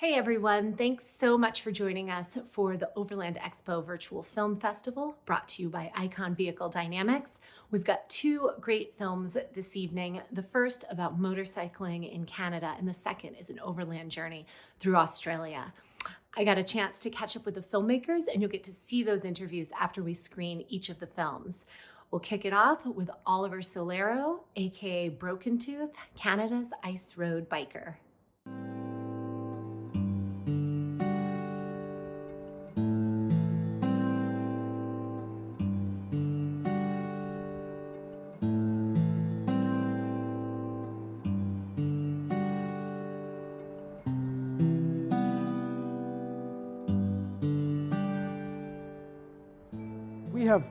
Hey everyone, thanks so much for joining us for the Overland Expo Virtual Film Festival brought to you by Icon Vehicle Dynamics. We've got two great films this evening. The first about motorcycling in Canada and the second is an overland journey through Australia. I got a chance to catch up with the filmmakers and you'll get to see those interviews after we screen each of the films. We'll kick it off with Oliver Solero, aka Broken Tooth, Canada's ice road biker. We have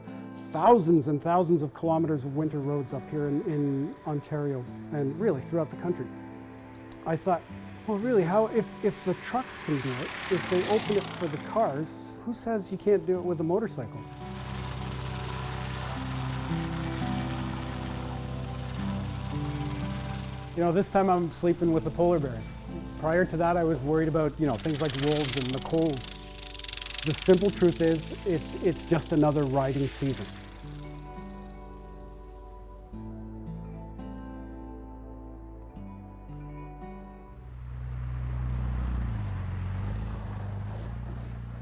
thousands and thousands of kilometers of winter roads up here in Ontario and really throughout the country. I thought, well, really, how if the trucks can do it, if they open it for the cars, who says you can't do it with a motorcycle? You know, this time I'm sleeping with the polar bears. Prior to that, I was worried about, things like wolves and the cold. The simple truth is, it's just another riding season.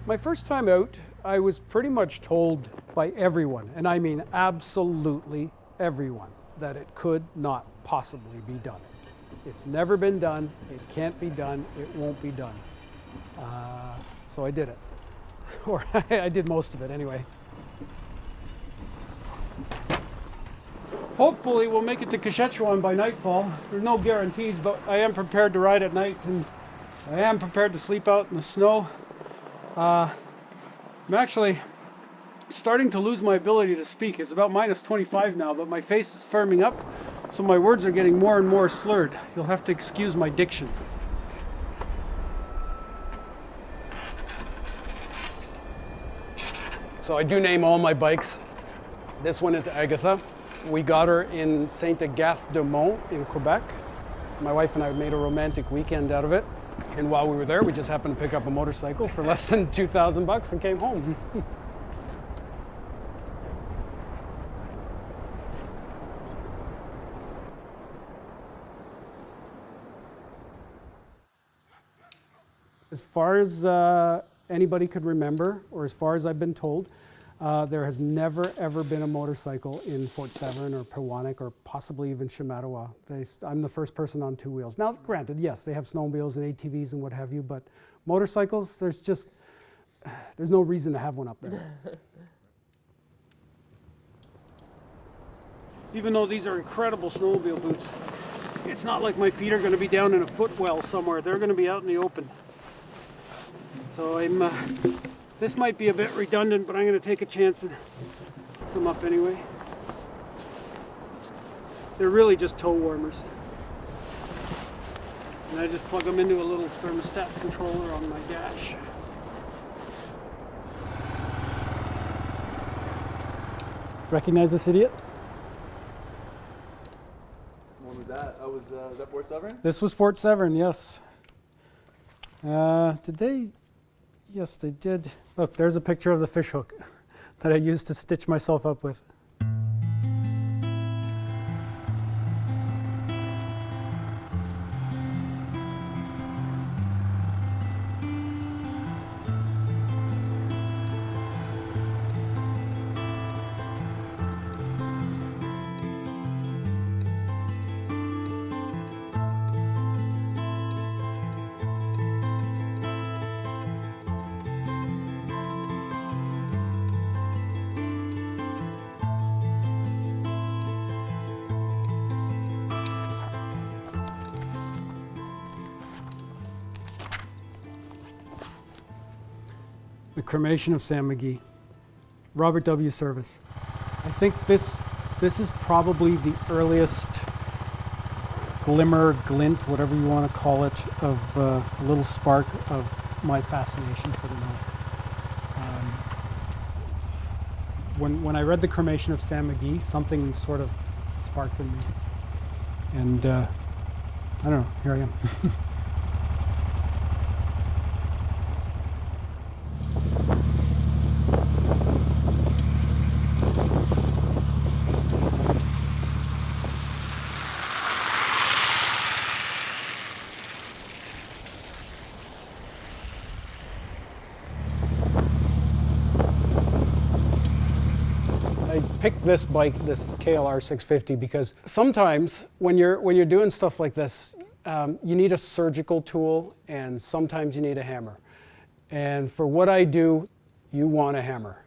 My first time out, I was pretty much told by everyone, and I mean absolutely everyone, that it could not possibly be done. It's never been done, it can't be done, it won't be done. So I did it. Or I did most of it anyway. Hopefully we'll make it to Saskatchewan by nightfall. There's no guarantees, but I am prepared to ride at night and I am prepared to sleep out in the snow. I'm actually starting to lose my ability to speak. It's about minus 25 now, but my face is firming up, so my words are getting more and more slurred. You'll have to excuse my diction. So I do name all my bikes. This one is Agatha. We got her in Saint-Agathe-de-Mont in Quebec. My wife and I made a romantic weekend out of it. And while we were there, we just happened to pick up a motorcycle for less than $2,000 and came home. As far as anybody could remember, or as far as I've been told, there has never ever been a motorcycle in Fort Severn or Pewanik or possibly even Shamattawa. I'm the first person on two wheels. Now, granted, yes, they have snowmobiles and ATVs and what have you, but motorcycles, there's no reason to have one up there. Even though these are incredible snowmobile boots, it's not like my feet are going to be down in a footwell somewhere. They're going to be out in the open. So this might be a bit redundant, but I'm going to take a chance and hook them up anyway. They're really just toe warmers. And I just plug them into a little thermostat controller on my dash. Recognize this idiot? When was that? Was that Fort Severn? This was Fort Severn, yes. Did they? Yes, they did. Look, there's a picture of the fishhook that I used to stitch myself up with. The cremation of Sam McGee, Robert W. Service. I think this is probably the earliest glimmer, glint, whatever you want to call it, of a little spark of my fascination for the North. When I read The Cremation of Sam McGee, something sort of sparked in me. And I don't know, here I am. I picked this bike, this KLR 650, because sometimes when you're doing stuff like this, you need a surgical tool, and sometimes you need a hammer. And for what I do, you want a hammer.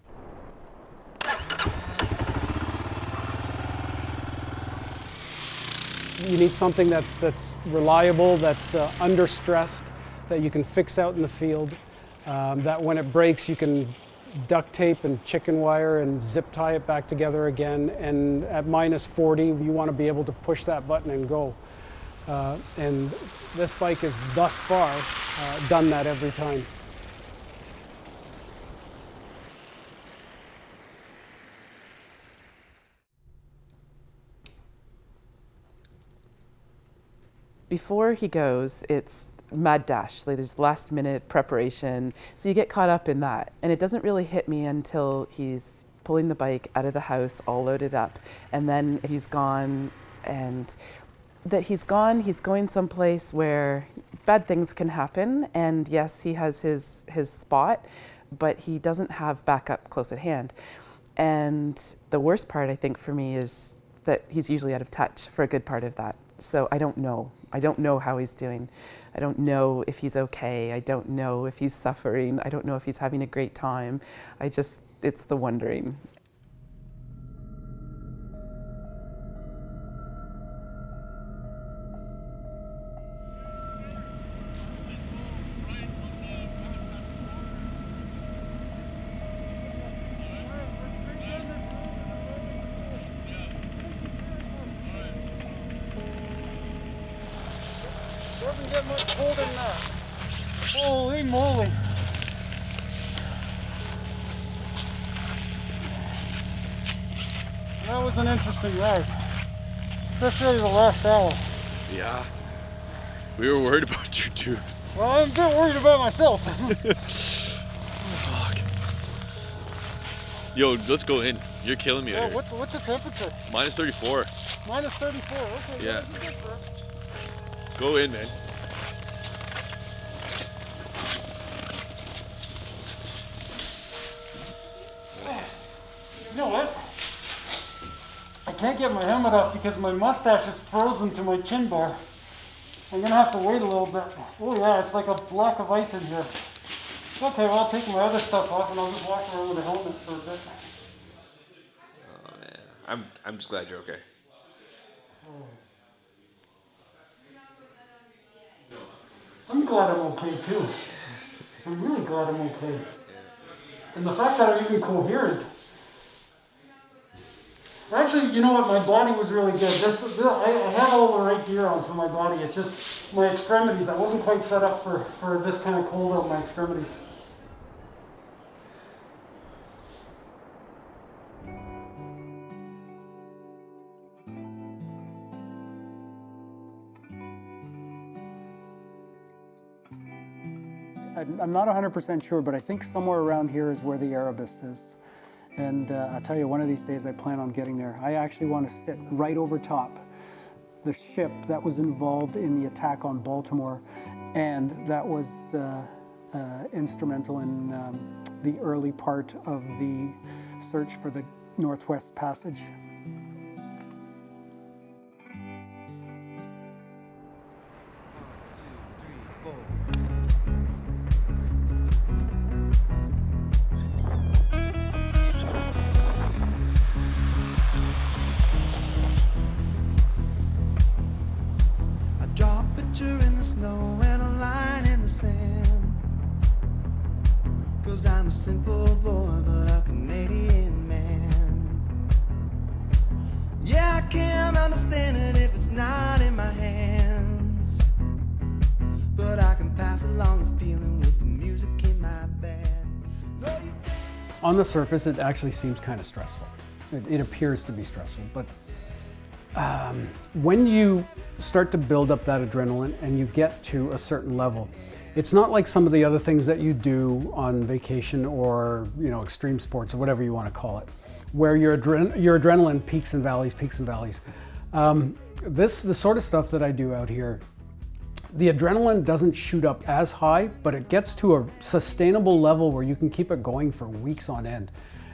You need something that's reliable, that's under stressed, that you can fix out in the field, that when it breaks you can duct tape and chicken wire and zip tie it back together again, and at -40 you want to be able to push that button and go. And this bike has thus far done that every time. Before he goes, it's mad dash. Like there's last minute preparation. So you get caught up in that. And it doesn't really hit me until he's pulling the bike out of the house, all loaded up. And then he's gone, and that he's going someplace where bad things can happen. And yes, he has his spot, but he doesn't have backup close at hand. And the worst part, I think, for me is that he's usually out of touch for a good part of that. So I don't know. I don't know how he's doing. I don't know if he's okay. I don't know if he's suffering. I don't know if he's having a great time. It's the wondering. Doesn't get much colder than that. Holy moly. That was an interesting ride. Especially the last hour. Yeah. We were worried about you too. Well, I'm a bit worried about myself. Fuck. Yo, let's go in. You're killing me out here. What's the temperature? -34. -34, okay. Yeah. Go in, man. You know what? I can't get my helmet off because my mustache is frozen to my chin bar. I'm gonna have to wait a little bit. Oh yeah, it's like a block of ice in here. Okay, well I'll take my other stuff off and I'll just walk around with a helmet for a bit. Oh man, I'm just glad you're okay. I'm glad I'm okay too. I'm really glad I'm okay. And the fact that I'm even coherent. Actually, you know what? My body was really good. I had all the right gear on for my body. It's just my extremities. I wasn't quite set up for this kind of cold out my extremities. I'm not 100% sure, but I think somewhere around here is where the Erebus is. And I'll tell you, one of these days I plan on getting there. I actually want to sit right over top the ship that was involved in the attack on Baltimore, and that was instrumental in the early part of the search for the Northwest Passage. I'm a simple boy, but a Canadian man. Yeah, I can't understand it if it's not in my hands, but I can pass along the feeling with the music in my band. No, you can't. On the surface, it actually seems kind of stressful. It appears to be stressful, but when you start to build up that adrenaline and you get to a certain level, it's not like some of the other things that you do on vacation or, you know, extreme sports or whatever you want to call it, where your adrenaline peaks and valleys, the sort of stuff that I do out here, the adrenaline doesn't shoot up as high, but it gets to a sustainable level where you can keep it going for weeks on end.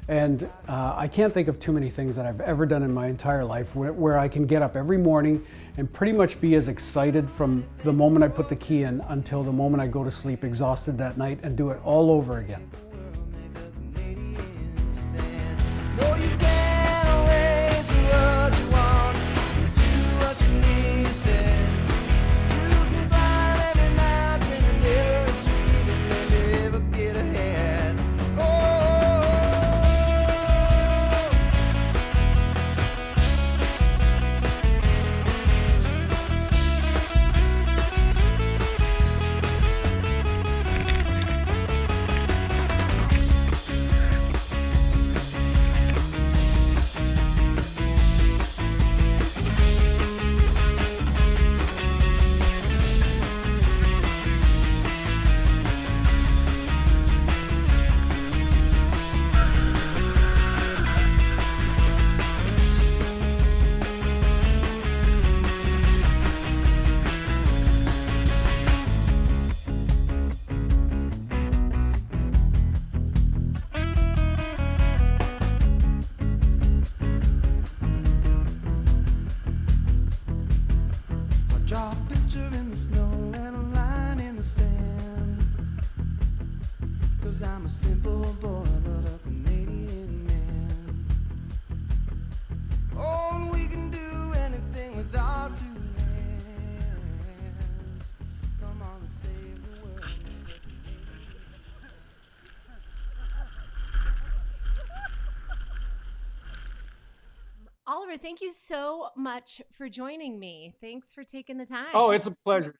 And I can't think of too many things that I've ever done in my entire life where I can get up every morning and pretty much be as excited from the moment I put the key in until the moment I go to sleep exhausted that night and do it all over again. No, you can't always do what you want. Do what you need instead. You can climb every mountain and every tree, but never get ahead. Oh. I'll draw a picture in the snow and a line in the sand. 'Cause I'm a simple boy, but a Canadian man. Oh, and we can do anything with our two hands. Come on and save the world. Oliver, thank you so much for joining me. Thanks for taking the time. Oh, it's a pleasure.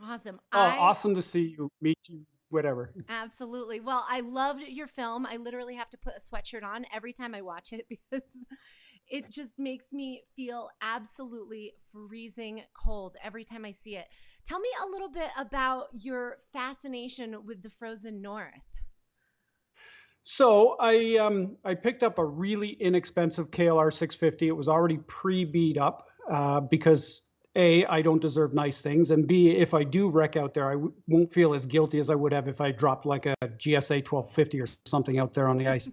Awesome. Oh, awesome to see you, meet you, whatever. Absolutely. Well, I loved your film. I literally have to put a sweatshirt on every time I watch it because it just makes me feel absolutely freezing cold every time I see it. Tell me a little bit about your fascination with the frozen north. So I picked up a really inexpensive KLR 650. It was already pre-beat up because A, I don't deserve nice things, and B, if I do wreck out there, won't feel as guilty as I would have if I dropped like a GSA 1250 or something out there on the ice.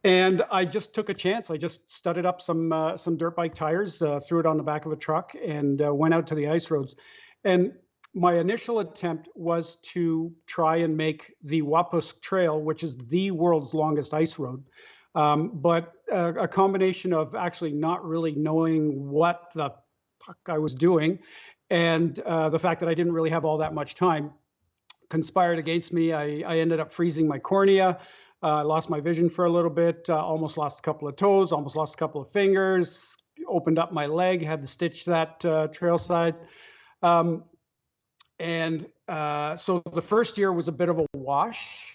And I just took a chance. I just studded up some dirt bike tires, threw it on the back of a truck, and went out to the ice roads. And my initial attempt was to try and make the Wapusk Trail, which is the world's longest ice road. But a combination of actually not really knowing what the fuck I was doing and the fact that I didn't really have all that much time conspired against me. I ended up freezing my cornea. I lost my vision for a little bit, almost lost a couple of toes, almost lost a couple of fingers, opened up my leg, had to stitch that trail side. So the first year was a bit of a wash.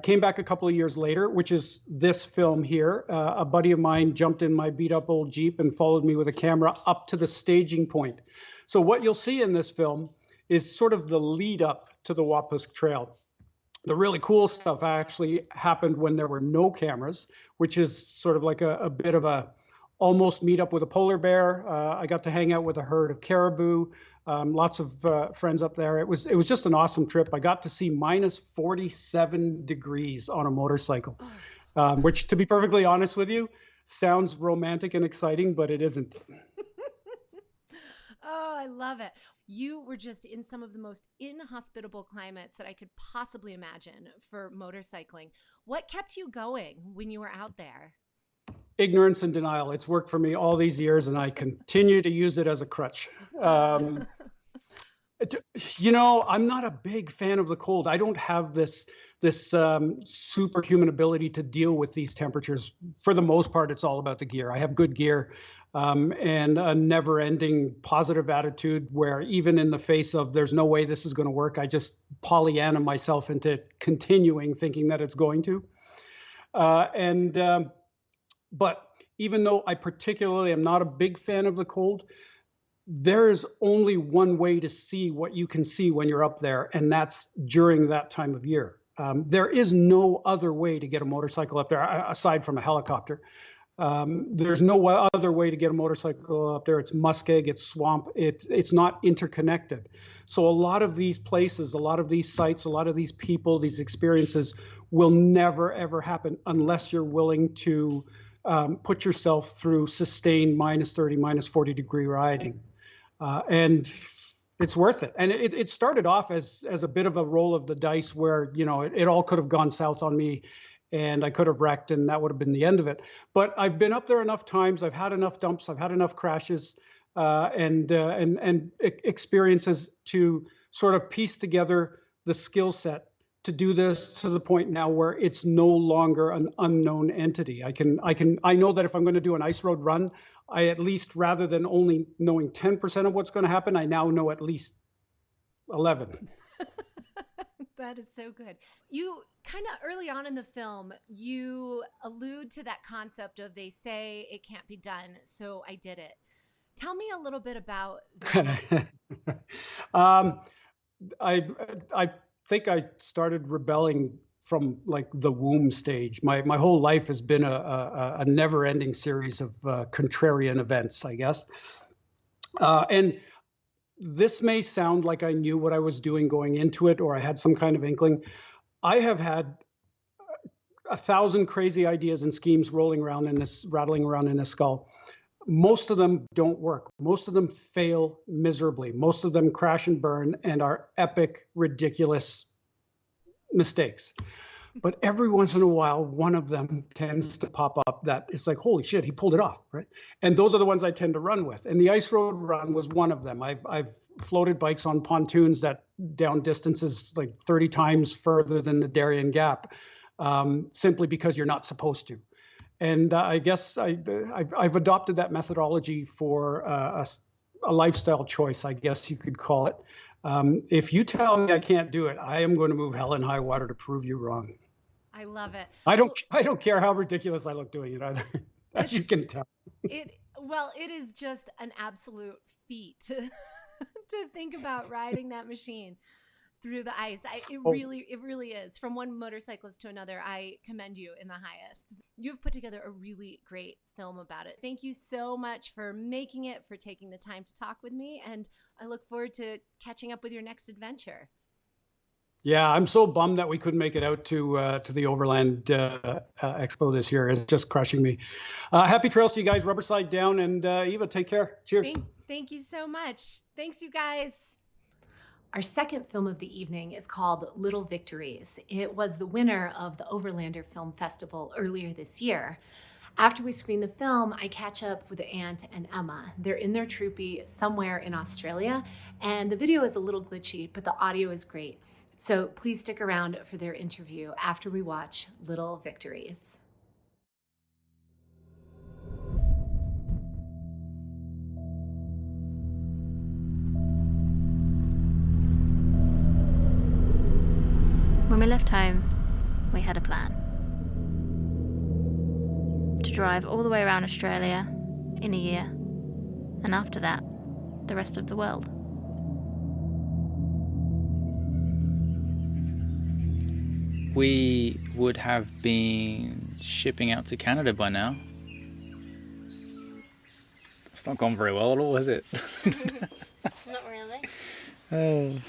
Came back a couple of years later, which is this film here. A buddy of mine jumped in my beat up old Jeep and followed me with a camera up to the staging point. So what you'll see in this film is sort of the lead up to the Wapusk Trail. The really cool stuff actually happened when there were no cameras, which is sort of like a bit of a almost meet up with a polar bear. I got to hang out with a herd of caribou. Lots of friends up there. It was just an awesome trip. I got to see minus 47 degrees on a motorcycle, which, to be perfectly honest with you, sounds romantic and exciting, but it isn't. Oh, I love it. You were just in some of the most inhospitable climates that I could possibly imagine for motorcycling. What kept you going when you were out there? Ignorance and denial. It's worked for me all these years, and I continue to use it as a crutch. I'm not a big fan of the cold. I don't have this superhuman ability to deal with these temperatures. For the most part, it's all about the gear. I have good gear and a never-ending positive attitude where even in the face of there's no way this is going to work, I just Pollyanna myself into continuing thinking that it's going to. But even though I particularly am not a big fan of the cold, there is only one way to see what you can see when you're up there, and that's during that time of year. There is no other way to get a motorcycle up there aside from a helicopter. There's no other way to get a motorcycle up there. It's muskeg, it's swamp, it's not interconnected. So a lot of these places, a lot of these sites, a lot of these people, these experiences will never ever happen unless you're willing to put yourself through sustained -30, -40 degree riding. And it's worth it. And it started off as a bit of a roll of the dice where, you know, it all could have gone south on me and I could have wrecked and that would have been the end of it. But I've been up there enough times. I've had enough dumps. I've had enough crashes and experiences to sort of piece together the skill set to do this to the point now where it's no longer an unknown entity. I know that if I'm going to do an ice road run, I at least, rather than only knowing 10% of what's going to happen, I now know at least 11. That is so good. You kind of early on in the film, you allude to that concept of they say it can't be done, so I did it. Tell me a little bit about that. I think I started rebelling from like the womb stage. My whole life has been a never-ending series of contrarian events, I guess. And this may sound like I knew what I was doing going into it, or I had some kind of inkling. I have had 1,000 crazy ideas and schemes rattling around in this skull. Most of them don't work. Most of them fail miserably. Most of them crash and burn and are epic, ridiculous mistakes. But every once in a while, one of them tends to pop up that it's like, holy shit, he pulled it off, right? And those are the ones I tend to run with. And the ice road run was one of them. I've floated bikes on pontoons that down distances like 30 times further than the Darien Gap, simply because you're not supposed to. And I guess I've adopted that methodology for a lifestyle choice, I guess you could call it. If you tell me I can't do it, I am going to move hell and high water to prove you wrong. I love it. I don't care how ridiculous I look doing it either, as you can tell. It is just an absolute feat to to think about riding that machine through the ice. It really is. From one motorcyclist to another, I commend you in the highest. You've put together a really great film about it. Thank you so much for making it, for taking the time to talk with me, and I look forward to catching up with your next adventure. Yeah, I'm so bummed that we couldn't make it out to the Overland Expo this year. It's just crushing me. Happy trails to you guys. Rubber slide down, and Eva, take care. Cheers. Thank you so much. Thanks, you guys. Our second film of the evening is called Little Victories. It was the winner of the Overlander Film Festival earlier this year. After we screen the film, I catch up with Ant and Emma. They're in their troopy somewhere in Australia, and the video is a little glitchy, but the audio is great. So please stick around for their interview after we watch Little Victories. When we left home, we had a plan. To drive all the way around Australia in a year, and after that, the rest of the world. We would have been shipping out to Canada by now. It's not gone very well at all, has it? Not really. Oh.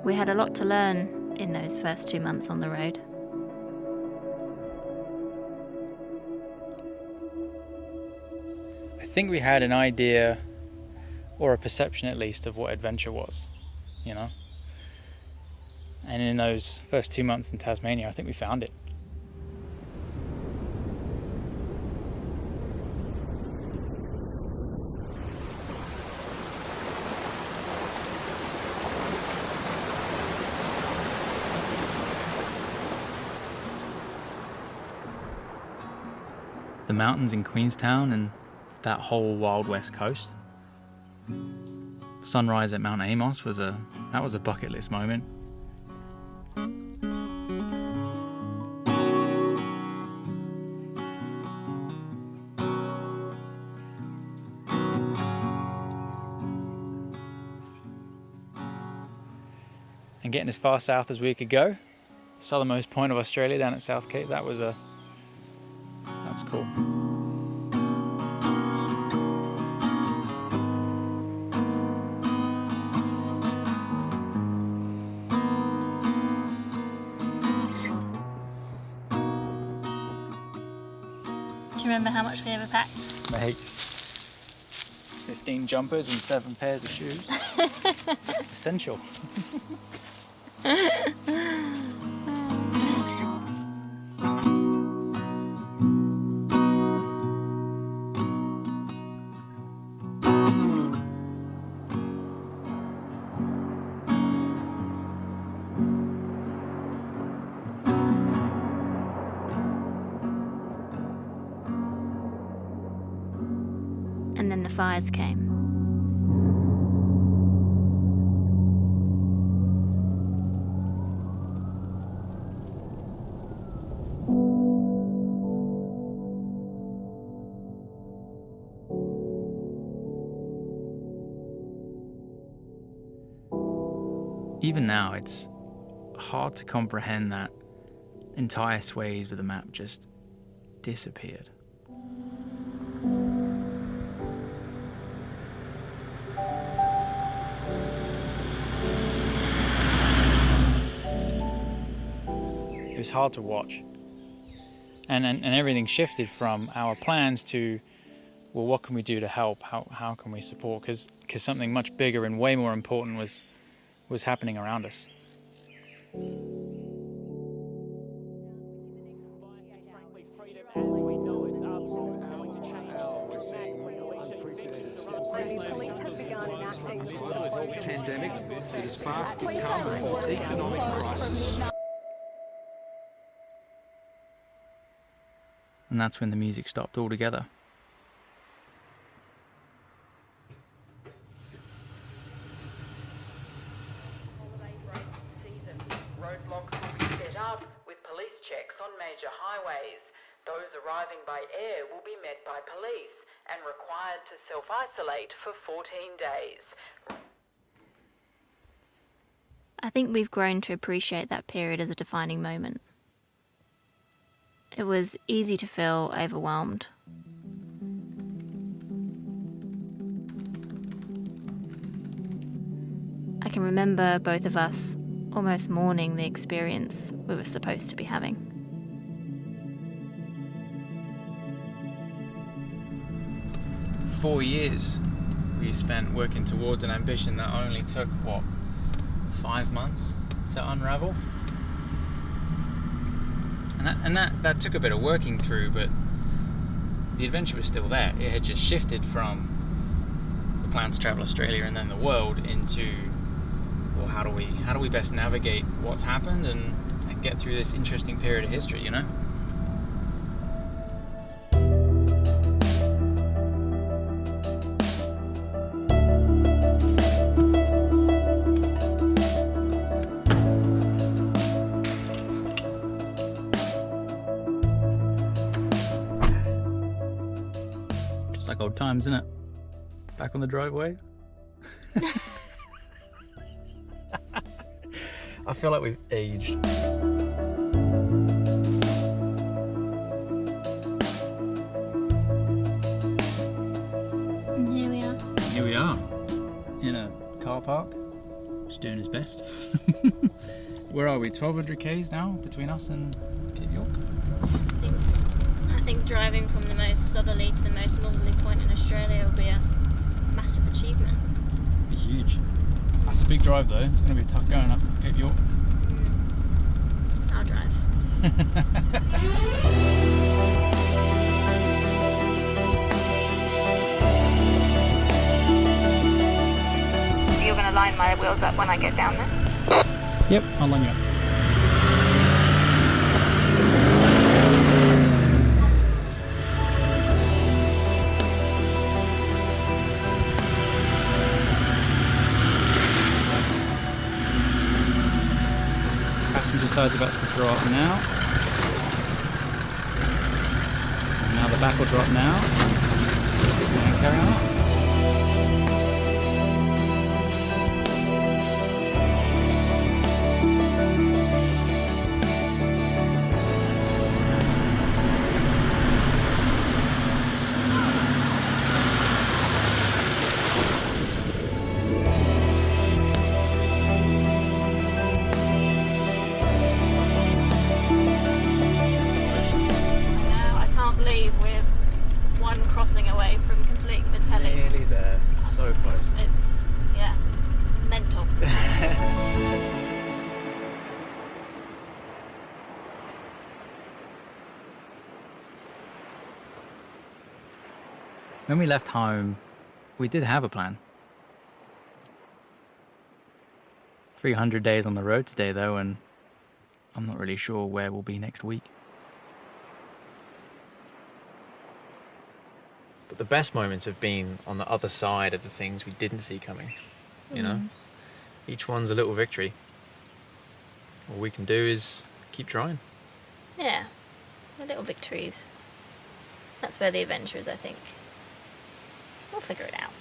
We had a lot to learn in those first 2 months on the road. I think we had an idea, or a perception at least, of what adventure was, you know? And in those first 2 months in Tasmania, I think we found it. the mountains in Queenstown and that whole Wild West coast. Sunrise at Mount Amos was a bucket list moment. And getting as far south as we could go, southernmost point of Australia down at South Cape, that was cool. Do you remember how much we ever packed? Mate, 15 jumpers and 7 pairs of shoes. Essential. And then the fires came. Even now, it's hard to comprehend that entire swathes of the map just disappeared. It was hard to watch. And everything shifted from our plans to, well, what can we do to help? How can we support? Because something much bigger and way more important was happening around us. Pandemic is fast becoming an economic crisis. And that's when the music stopped altogether. Roadblocks will be set up with police checks on major highways. Those arriving by air will be met by police and required to self-isolate for 14 days. I think we've grown to appreciate that period as a defining moment. It was easy to feel overwhelmed. I can remember both of us almost mourning the experience we were supposed to be having. "4 years we spent working towards an ambition that only took, 5 months to unravel? And that took a bit of working through, but the adventure was still there. It had just shifted from the plan to travel Australia and then the world into, well, how do we best navigate what's happened and get through this interesting period of history, you know? Just like old times, isn't it? Back on the driveway. I feel like we've aged. And here we are. Here we are, in a car park, just doing his best. Where are we? 1,200 k's now between us and Cape York? I think driving from the most southerly to the most northerly point in Australia will be a massive achievement. Be huge. That's a big drive though. It's going to be tough going up Cape York. I'll drive. You're going to line my wheels up when I get down there? Yep, I'll line you up. side's about to drop now. And now the back will drop now. And carry on. I can't believe we're one crossing away from completing the telly. Nearly there. So close. It's, yeah, mental. When we left home, we did have a plan. 300 days on the road today, though, and I'm not really sure where we'll be next week. But the best moments have been on the other side of the things we didn't see coming, you know? Each one's a little victory. All we can do is keep trying. Yeah, the little victories. That's where the adventure is, I think. We'll figure it out.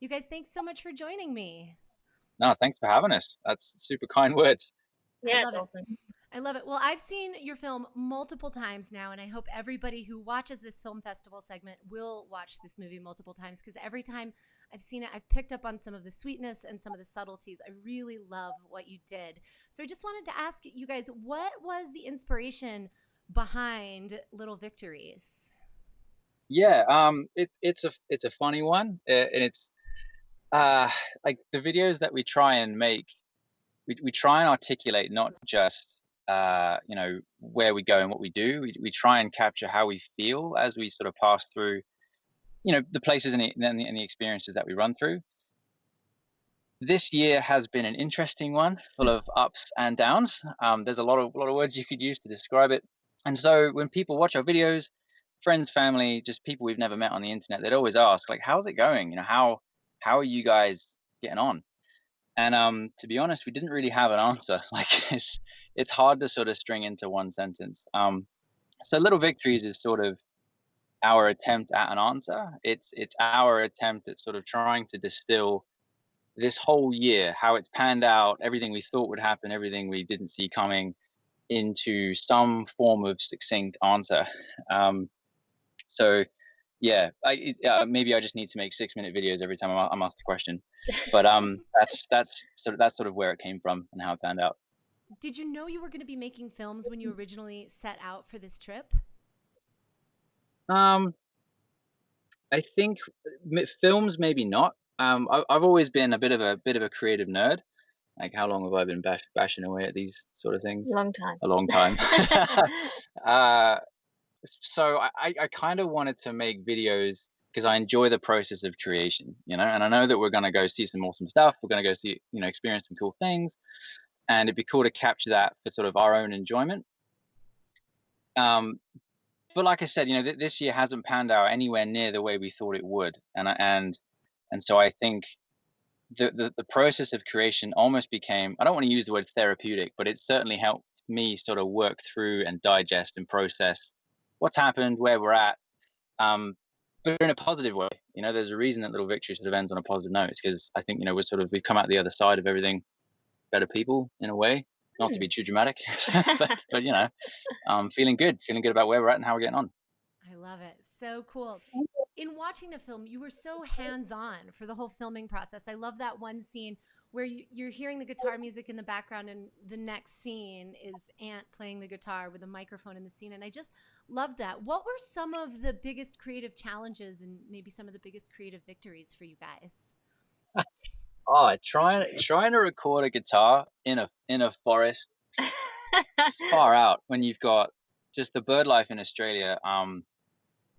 You guys, thanks so much for joining me. No, thanks for having us. That's super kind words. Yeah, I love it's it. awesome. I love it. Well, I've seen your film multiple times now, and I hope everybody who watches this film festival segment will watch this movie multiple times, because every time I've seen it, I've picked up on some of the sweetness and some of the subtleties. I really love what you did. So I just wanted to ask you guys, what was the inspiration behind Little Victories? Yeah, it's a funny one, and it's like the videos that we try and make, we try and articulate not just you know, where we go and what we do. We try and capture how we feel as we sort of pass through, you know, the places and the experiences that we run through. This year has been an interesting one, full of ups and downs. There's a lot of words you could use to describe it. And so when people watch our videos, friends, family, just people we've never met on the internet, they'd always ask, like, how's it going? You know, how are you guys getting on? And to be honest, we didn't really have an answer. Like it's hard to sort of string into one sentence. So Little Victories is sort of our attempt at an answer. It's our attempt at sort of trying to distill this whole year, how it's panned out, everything we thought would happen, everything we didn't see coming, into some form of succinct answer. So yeah, maybe I just need to make 6-minute videos every time I'm asked a question, but that's sort of where it came from and how it panned out. Did you know you were going to be making films when you originally set out for this trip? I think films, maybe not. I've always been a bit of a creative nerd. Like, how long have I been bashing away at these sort of things? Long time. A long time. So I kind of wanted to make videos because I enjoy the process of creation, you know, and I know that we're going to go see some awesome stuff. We're going to go see, you know, experience some cool things, and it'd be cool to capture that for sort of our own enjoyment. But like I said, you know, this year hasn't panned out anywhere near the way we thought it would, and so I think the process of creation almost became, I don't want to use the word therapeutic, but it certainly helped me sort of work through and digest and process what's happened, where we're at, but in a positive way. You know, there's a reason that Little Victory sort of ends on a positive note. It's because I think, you know, we've come out the other side of everything better people in a way, not to be too dramatic, but you know, feeling good about where we're at and how we're getting on. I love it. So cool. In watching the film, you were so hands-on for the whole filming process. I love that one scene where you're hearing the guitar music in the background, and the next scene is Ant playing the guitar with a microphone in the scene. And I just loved that. What were some of the biggest creative challenges and maybe some of the biggest creative victories for you guys? Oh, trying to record a guitar in a forest, far out, when you've got just the bird life in Australia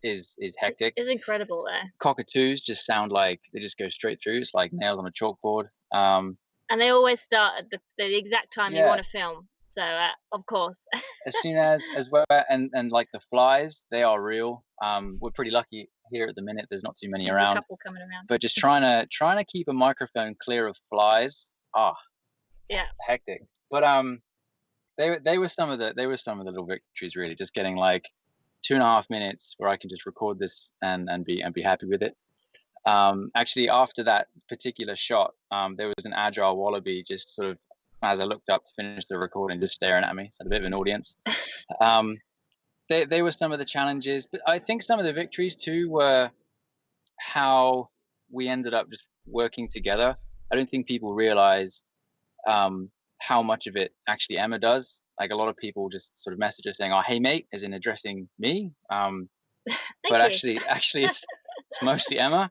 is hectic. It's incredible there. Cockatoos just sound like they just go straight through. It's like nails on a chalkboard. And they always start at the exact time you Yeah. want to film. So of course. As soon as well, and like the flies, they are real. We're pretty lucky here at the minute. There's not too many There's around. a couple coming around. But just trying to keep a microphone clear of flies. Yeah. Hectic. But they were some of the little victories, really. Just getting like 2.5 minutes where I can just record this and be happy with it. Actually, after that particular shot, there was an agile wallaby just sort of, as I looked up to finish the recording, just staring at me. So a bit of an audience. They were some of the challenges, but I think some of the victories too were how we ended up just working together. I don't think people realize how much of it actually Emma does. Like, a lot of people just sort of message us saying, "Oh, hey mate," as in addressing me. But actually it's mostly Emma.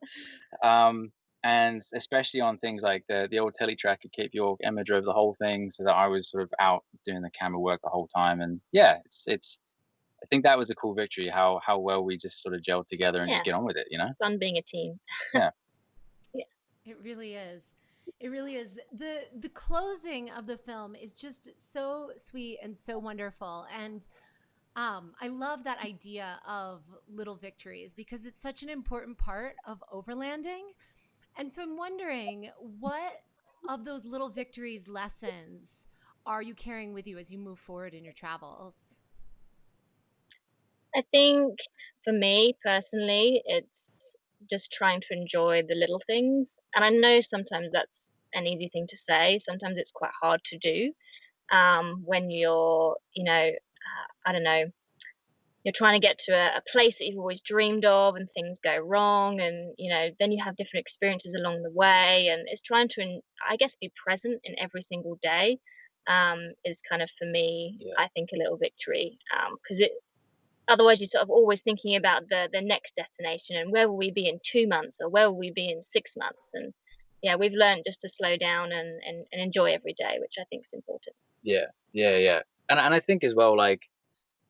And especially on things like the old telly track at Cape York, Emma drove the whole thing, so that I was sort of out doing the camera work the whole time. And yeah, it's I think that was a cool victory, how well we just sort of gelled together and just get on with it, you know? It's fun being a team. Yeah. Yeah. It really is. It really is. The closing of the film is just so sweet and so wonderful. And I love that idea of little victories because it's such an important part of overlanding. And so I'm wondering, what of those little victories lessons are you carrying with you as you move forward in your travels? I think for me personally, it's just trying to enjoy the little things. And I know sometimes that's an easy thing to say. Sometimes it's quite hard to do when you're, I don't know, you're trying to get to a place that you've always dreamed of and things go wrong. And, then you have different experiences along the way. And it's trying to, I guess, be present in every single day is kind of, for me, I think, a little victory. Because otherwise you're sort of always thinking about the next destination and where will we be in 2 months or where will we be in 6 months. And yeah, we've learned just to slow down and enjoy every day, which I think is important. Yeah. And I think as well, like,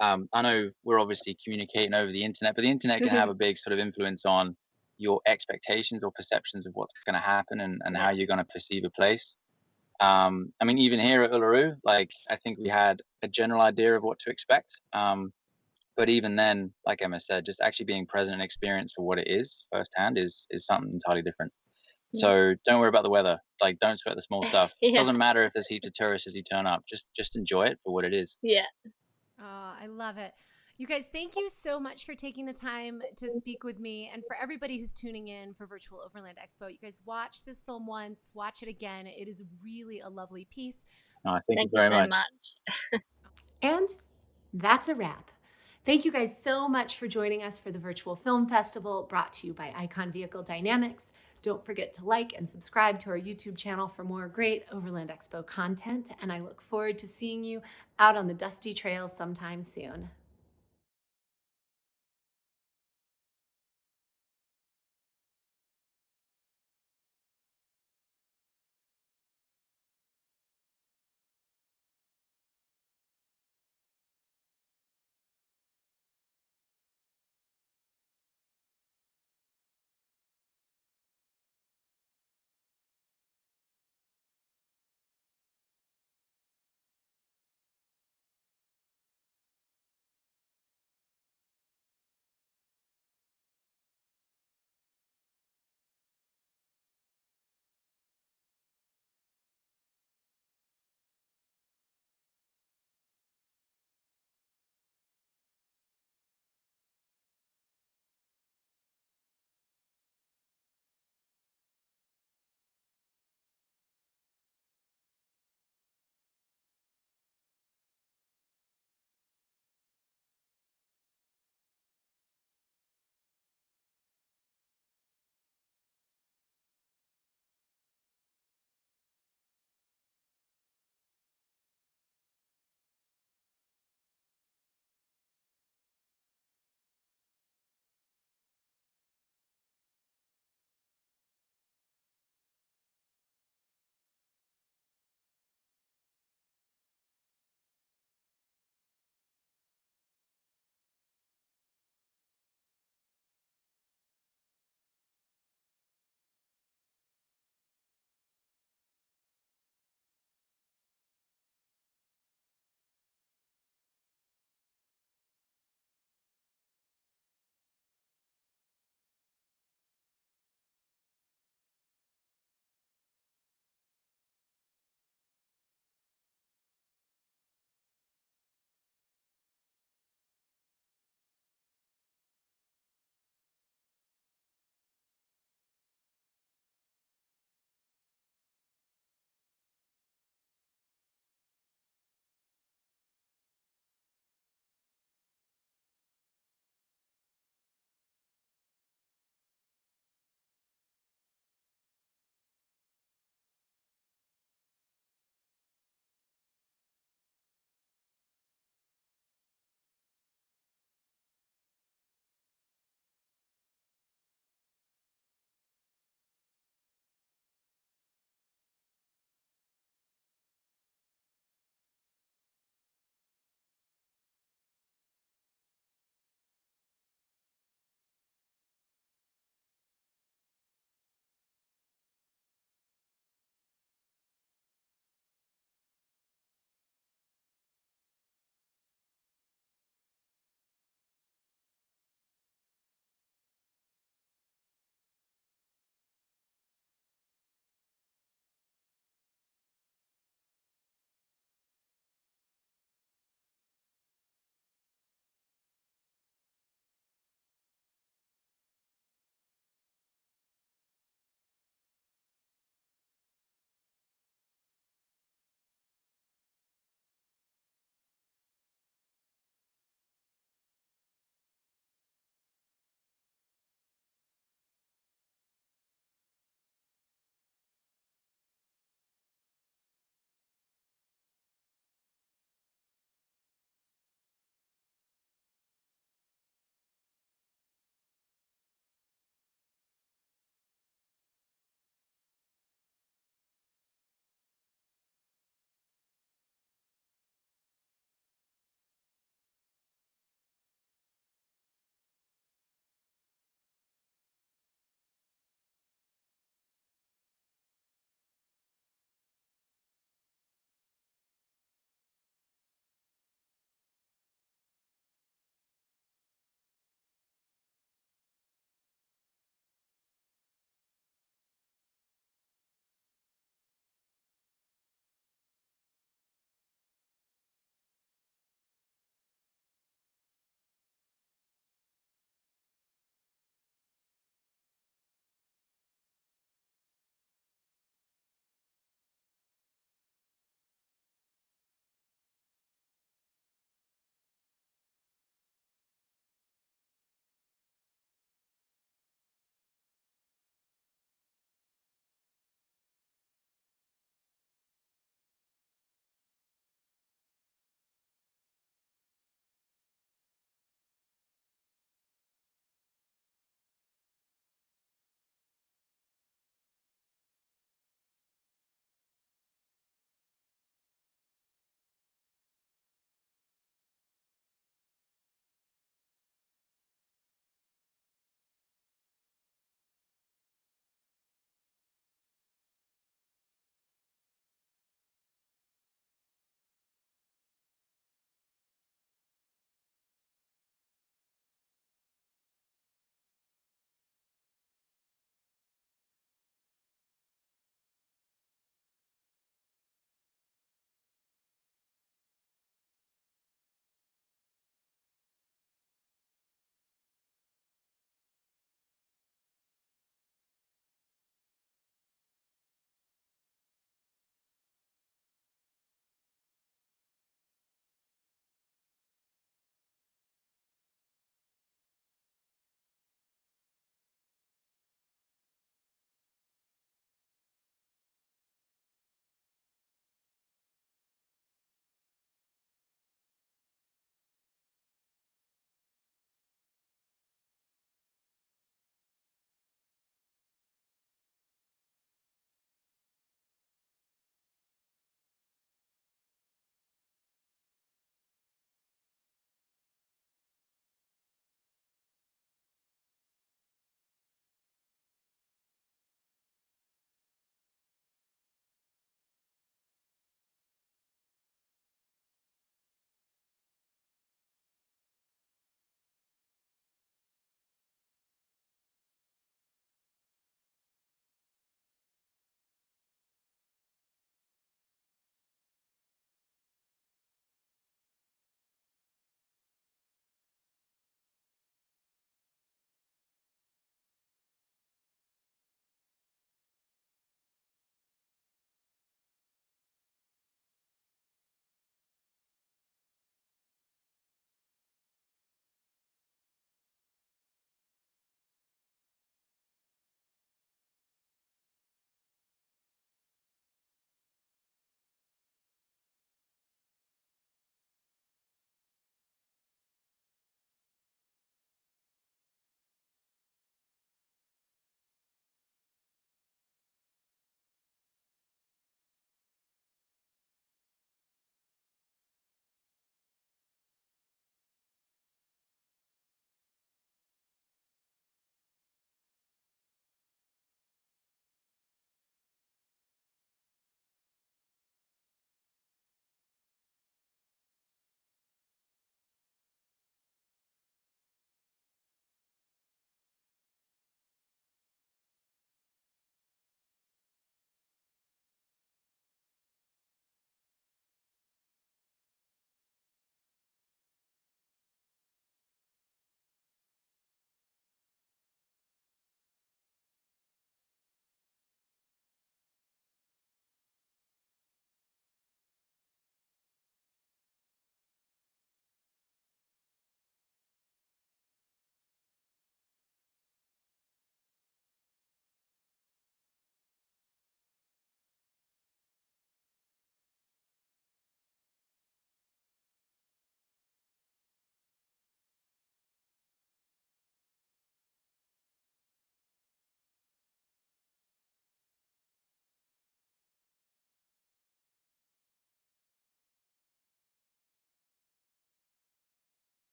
I know we're obviously communicating over the internet, but the internet can have a big sort of influence on your expectations or perceptions of what's going to happen and how you're going to perceive a place. I mean, even here at Uluru, like, I think we had a general idea of what to expect. But even then, like Emma said, just actually being present and experience for what it is firsthand is something entirely different. So don't worry about the weather. Like, don't sweat the small stuff. It doesn't matter if there's heaps of tourists as you turn up. Just enjoy it for what it is. Yeah. Oh, I love it. You guys, thank you so much for taking the time to speak with me. And for everybody who's tuning in for Virtual Overland Expo, you guys watch this film once, watch it again. It is really a lovely piece. Thank you very so much. And that's a wrap. Thank you guys so much for joining us for the Virtual Film Festival, brought to you by Icon Vehicle Dynamics. Don't forget to like and subscribe to our YouTube channel for more great Overland Expo content. And I look forward to seeing you out on the dusty trails sometime soon.